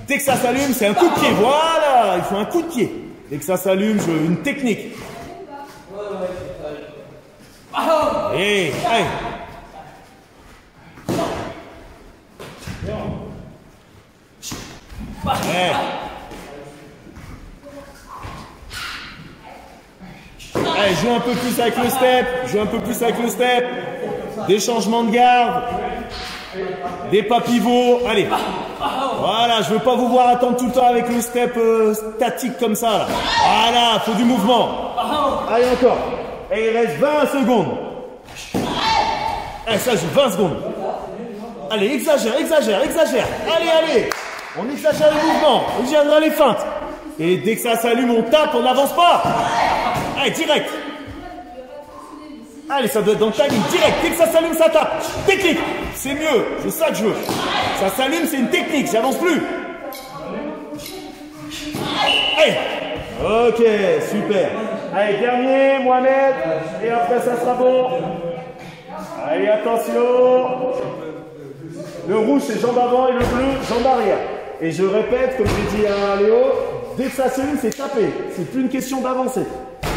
Dès que ça s'allume, c'est un coup de pied. Voilà, il faut un coup de pied. Dès que ça s'allume, je veux une technique. Et allez. Ouais. Allez, joue un peu plus avec le step, des changements de garde, des pas pivots, allez. Voilà, je veux pas vous voir attendre tout le temps avec le step statique comme ça, là. Voilà, faut du mouvement. Allez, encore. Et il reste 20 secondes. Allez, ça joue, 20 secondes. Allez, exagère. Allez. On exagère les mouvements, on exagère les feintes. Et dès que ça s'allume, on tape, on n'avance pas. Allez, direct. Allez, ça doit être dans le timing, direct. Dès que ça s'allume, ça tape. Technique. C'est mieux, c'est ça que je veux. Ça s'allume, c'est une technique, j'avance plus. Allez. Ok, super. Allez, dernier, Mohamed. Et après, ça sera bon. Allez, attention. Le rouge, c'est jambe avant et le bleu, jambe arrière. Et je répète, comme j'ai dit à Léo, dès que ça s'allume, c'est taper. C'est plus une question d'avancer.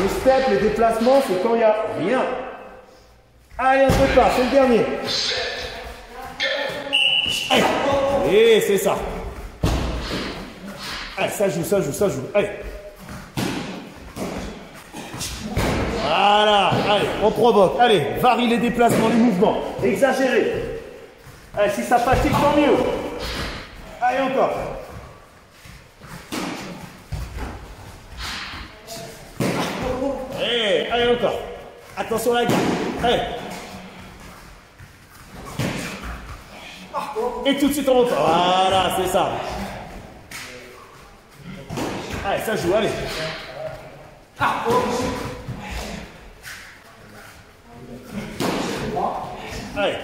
Le step, les déplacements, c'est quand il n'y a rien. Allez, on se prépare, c'est le dernier. Allez. Et c'est ça. Allez, ça joue. Allez. Voilà. Allez, on provoque. Allez, varie les déplacements, les mouvements. Exagérez. Allez, si ça fatigue, tant mieux. Allez, encore. Allez, encore. Attention à la garde. Allez. Et tout de suite on repart. Voilà, c'est ça. Allez, ça joue, allez. Allez.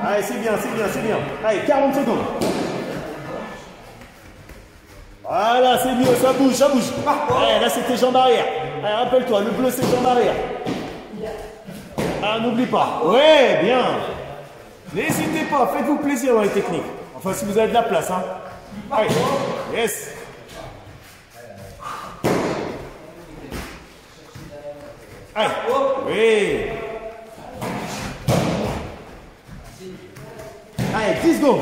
Allez, c'est bien. Allez, 40 secondes. Voilà, c'est mieux, ça bouge. Allez, là, c'était jambe arrière. Allez, rappelle-toi, le bleu, c'est jambe arrière. Ah, n'oublie pas. Ouais, bien. N'hésitez pas, faites-vous plaisir dans les techniques. Enfin, si vous avez de la place, hein. Allez, yes. Allez, oui. Allez, 10 secondes.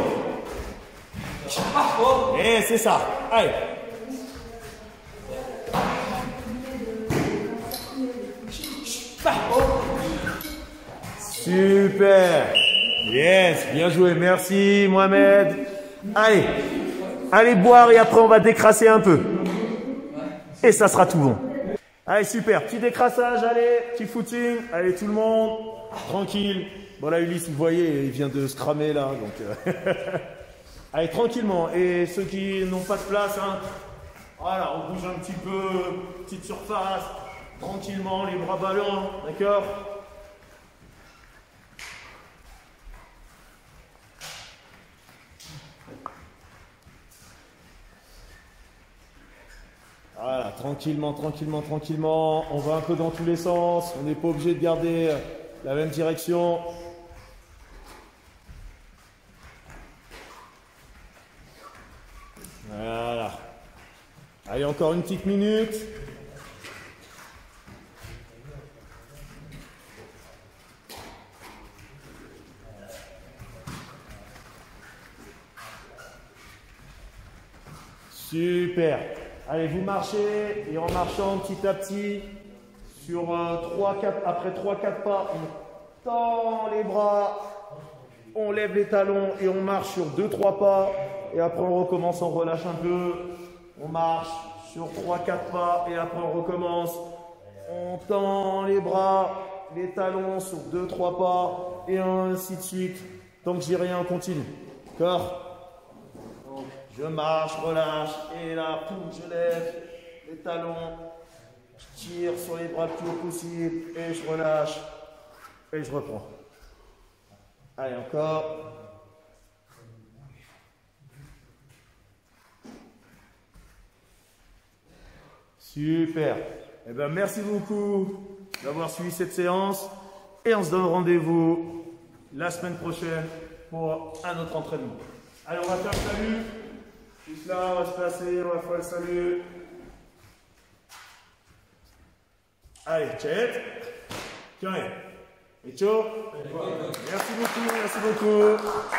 Et c'est ça. Allez. Super. Yes, bien joué. Merci, Mohamed. Allez. Allez boire et après on va décrasser un peu. Et ça sera tout bon. Allez, super. Petit décrassage, allez. Petit footing. Allez, tout le monde. Tranquille. Bon, là, Ulysse, vous voyez, il vient de se cramer, là. Donc, allez, tranquillement. Et ceux qui n'ont pas de place, hein, voilà, on bouge un petit peu. Petite surface. Tranquillement, les bras ballants. D'accord? Voilà, tranquillement. On va un peu dans tous les sens. On n'est pas obligé de garder la même direction. Voilà. Allez, encore une petite minute. Super. Allez, vous marchez et en marchant petit à petit, sur 3-4, après 3-4 pas, on tend les bras, on lève les talons et on marche sur 2-3 pas. Et après on recommence, on relâche un peu, on marche sur 3-4 pas et après on recommence. On tend les bras, les talons sur 2-3 pas et ainsi de suite. Tant que je dis rien, on continue. D'accord? Donc, je marche, relâche, et là, poum, je lève les talons, je tire sur les bras le plus haut possible, et je relâche, et je reprends. Allez, encore. Super. Eh bien, merci beaucoup d'avoir suivi cette séance, et on se donne rendez-vous la semaine prochaine pour un autre entraînement. Allez, on va faire le salut. Juste là, on va se placer, on va faire le salut. Allez, chat. Tiens, et ciao. Merci beaucoup, merci beaucoup.